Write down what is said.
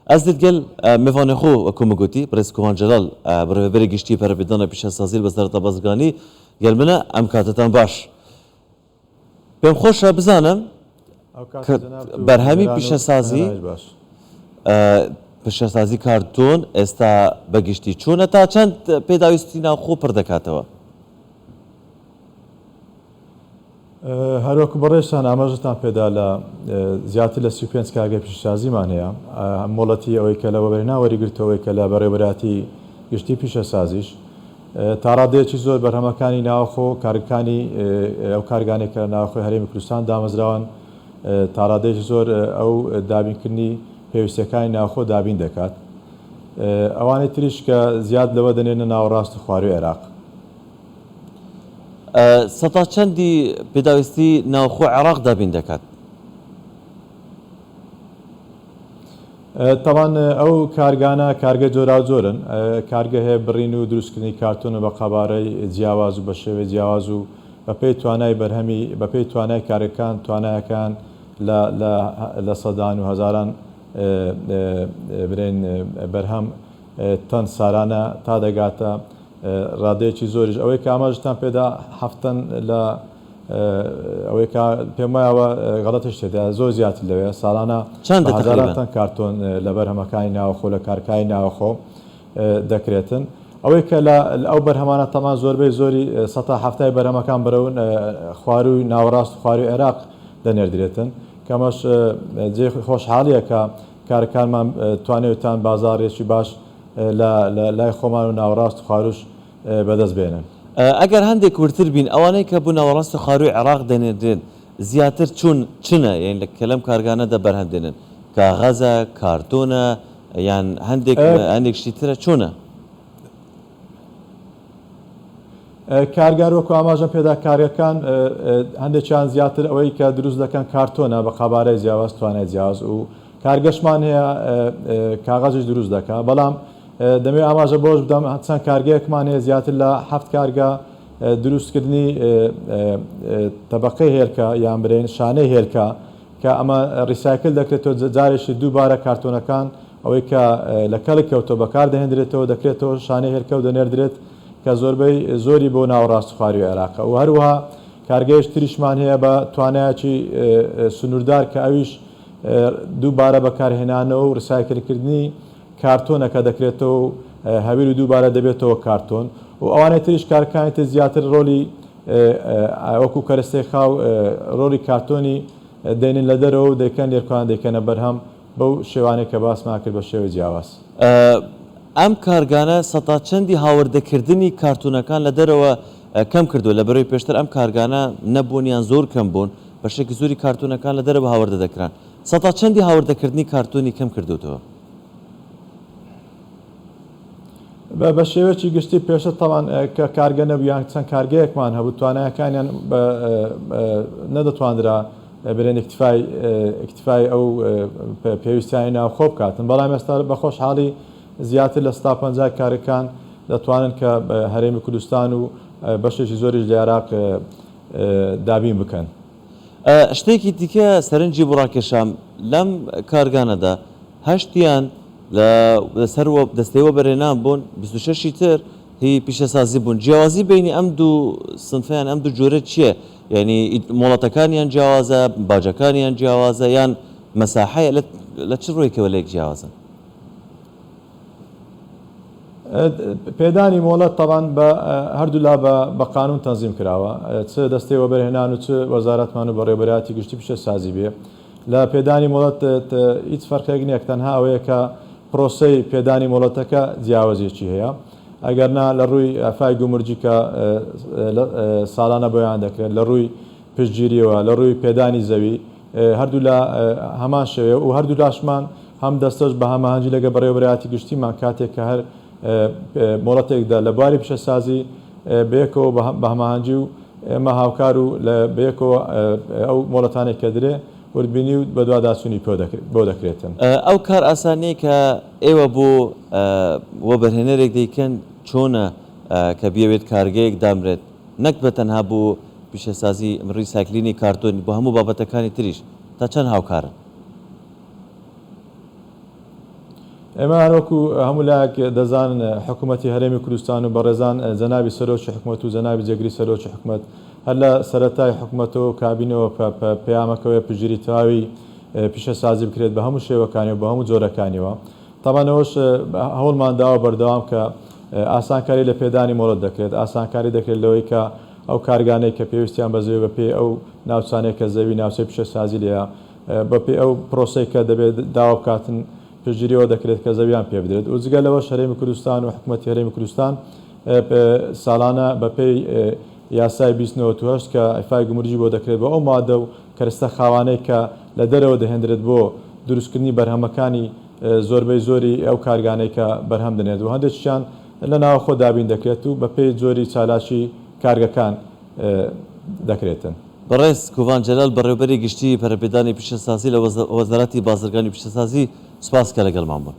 از دیدگل میوان خو و کومگوتی برس کومان جلال برای بری گشتی پر بدان پیش سازی وزارت بازرگانی گل منه ام کاتتان باش بهم خوش بزنم برهمی پیش سازی پیش سازی کارتون استا بگشتی چون تا چند پیدایستی نا خوب پردکاتوا هر وقت برایشان آموزشان پیدا زیادی لسیپینس که اگه پیش سازی مانه مولاتی اوی کلا و برنا وری گرت اوی کلا برای براتی گشتی پیش سازیش تاراده چیزور برهمکانی ناخو کارکانی او کارگانی که ناخو هریم کردستان دامزران تاراده چیزور او دابین کنی پیوستکانی ناخو دابین دکات اوانی تریش که زیاد لودنین ناوراست خواری عراق ستا چندی پیدایستی ناخو عراق دابین دکات طبعا او کارگانا کارگه جورا جورن کارگه برین و دروست کردنی کارتون و قباره جیاواز و بشه جیاواز و بپی توانای برهمی بپی توانای کارکان توانای کان ل صدان و هزاران برین برهم تن سالانه تا دگاتا راده چی زوریش اوی که آماجتان پیدا هفتن ل اوی که پیمای او غلطش شده زور زیادی لوی سالانه چند تقریبا هزاران کارتون لبر همکانی ناوخو لکارکانی ناوخو دکریتن اوی که او برهمانه تمام زور به زوری سطح هفته برهمکان برون خواروی ناوراست خواروی عراق دنیردریتن کماش جی خوشحالیه که کارکان من توانیتان بازاریشی باش لا خۆمان و ناوەڕاست خواروش بەدەست بێنن ئەگەر هەندێک ورتر بین ئەوانەی کە بوو ناوەڕاست خاروی عێراق دەنێردرێن زیاتر چون چنە یان لە کەلەم کارگانەدا بەرهەمدێنن کاغەزە کارتۆنە یان هەندێکشتی ترە چۆنە کارگار وەکو ئاماژە پێدا کارەکان هەندێکیان زیاتر ئەوەی کە دروست دەکەن کارتۆنە بە قەبارەی جیاواز توانای جیاواز و کارگەشمان هەیە کاغەزش دروست دەکات بەڵام دەمێ ئاماژە بۆش بدەم چەند کارگەیەکمان هەیە زیاتر لە 7 کارگە دروستکردنی تەبەقەی هێرکە یان برێن شانەی هێرکە کە ئەمە ڕیسایکل دەکرێتەوە جارێکی دووبارە کارتۆنەکان ئەوەی کە لە کەڵک کەوتۆ بەکار دەهێنرێتەوە دەکرێتەوە شانەی هێرکە و دەنێردرێت کە زۆربەی زۆری بۆ ناوەڕاست خواروی عێراقە و هەروەها کارگەیەش تریشمان هەیە بە توانایەکی سنووردار کە ئەویش دووبارە بەکارهێنانەوە و ڕسایکردنی کارتۆنەکە دەکرێتەوە هەویر و دووبارە دەبێتەوە کارتۆن و ئەوانەی تریش کارەکانیتر زیاتر ڕۆلی وەکو کەرەستەی خاو ڕۆلی کارتۆنی دێنن لە دەرەوە و دەکەن لێرکان دەکەنە بەرهەم بەو شێوانێک کە باسمان کرد بە شێوەی جیاواز ئەم کارگانە سەتا چەندی هاوردەکردنی کارتونەکان لە دەرەوە کەم کردووە لە بەرەوەی پێشتر ئەم کارگانە نەبوونیان زۆر کەم بوون بەشێکی زۆری کارتونەکان لە دەرەوە هاوردە دەکران سەتا چەندی هاوردەکردنی کارتۆنی کەم کردوتەوە بە شێوەیەکی گشتی پێشە تەوان کە کارگە نەبوویان چەند کارگەیەکمان هەبوو توانایەکانیان نەدەتواندرا برێن ئیکتیفای ئەو پێویستیانی ناوخۆ بکاتن بەڵام ئێستا بە خۆشحاڵی زیاتر لە 150 کارەکان دەتوانن کە هەرێمی کوردستان و بەشێکی زۆریش لە عێراق دابین بکەن شتێکی دیکە سەرنجی بڕاکێشام لەم کارگانەدا هەشتیان لەسەر دەستەوە بەرهێنان بوون 26 تر هی پیشەسازی بوون جیاوازی بینی ئەم دوو سنفیان ئەم دوو جۆرە چییە یعنی مۆڵەتەکانیان جیاوازە باجەکانیان جیاوازە یان مەساحەیە لە چ ڕۆیکەوە لێک جیاوازن پێدانی مۆڵەت تەوان بە هەردوو لا بە قانون تەنزیم کراوە چ دەستەوە بەرهێنان و چ وەزارەتمان و بەڕێوەبەراتی گشتی پیشەسازی بێ لە پێدانی مۆڵەت هیچ فەرقێک نییە تەنها ئەوەیە کە پرۆسەی پێدانی مۆڵەتەکە جیاوازیەکی هەیە ئەگەرنا لە ڕووی ئەفای گومرجیکە ساڵانە بۆیان دەکرێت لە ڕووی پشتگیریەوە لە ڕووی پێدانی زەوی هەردوو لە هەمان شێوێ و هەردوو لاشمان هەم دەستەش بە هەماهەنگی لەگە بەڕێوەبەراتی گشتیمان کاتێک کە هەر مۆڵەتێکدا لە بواری پیشەسازی بەیەکەوە بە هەماهەنگی و ئێمە هاوکار و لە بەیەکەوە ئەو مۆڵەتانێک کە درێ وردبینی و بە دوواداسوونی بۆ دەکرێتن ئەو کار ئاسانەیە کە ئێوە بۆ وە بەرهێنەرێک دەیکەن چۆنە کە بیاوێت کارگەیەک دامرێت نەک بە تەنها بۆ پیشەسازی ڕیسایکلینی کارتۆنی بۆ هەموو بابەتەکانی تریش تا چەند هاوکارن ئێمە هەروەکو هەموو لایەک دەزانن حکوومەتی هەرێمی کوردستان و بەڕێزان جەنابی سەرۆکی حکوومەت و جەنابی جێگری سەرۆکی حکوومەت هەر لە سەرەتای حکوومەتەوە کابینەوە پەیامەکەوەی پژگیری تەواوی پیشەسازی بکرێت بە هەموو شێوەکانی و بە هەموو جۆرەکانیەوە تاوانەوەش هەوڵمان داوە بەردەوام کە ئاسانکاری لە پێدانی مۆڵەت دەکرێت ئاسانکاری دەکرێت لەوەی کە ئەو کارگانەی کە پێویستیان بەزەوی بەپێ ئەو ناوچانەیە کە زەوی ناوچەی پیشەسازی لێە بەپێ ئەو پرۆسەی کە دەبێت داوا بکاتن پێشگیریەوە دەکرێت کە زەویان پێ بدرێت و جگە لەوە هەرێمی کوردستان و حکوومەتی هەرێمی کوردستان ساڵانە بەپێی یاسای 28 کە ئیفای گمرجی بۆ دەکرێت بە ئەو مادە و کەرستە خاوانەی کە لە دەرەوە دەهێنرێت بۆ دروستکردنی بەرهەمەکانی زۆربەی زۆری ئەو کارگانەی کە بەرهەم دەنێت و هەندێکیان لە ناوە خۆ دابین دەکرێت و بەپێی جۆری چالاشی کارگەکان دەکرێتن. بەڕێز کوڤان جەلال بەڕێوەبەری گشتی پەرەپێدانی پیشەسازی لە وەزارەتی بازرگانی پیشەسازی سوپاس کە لەگەڵمان بوون.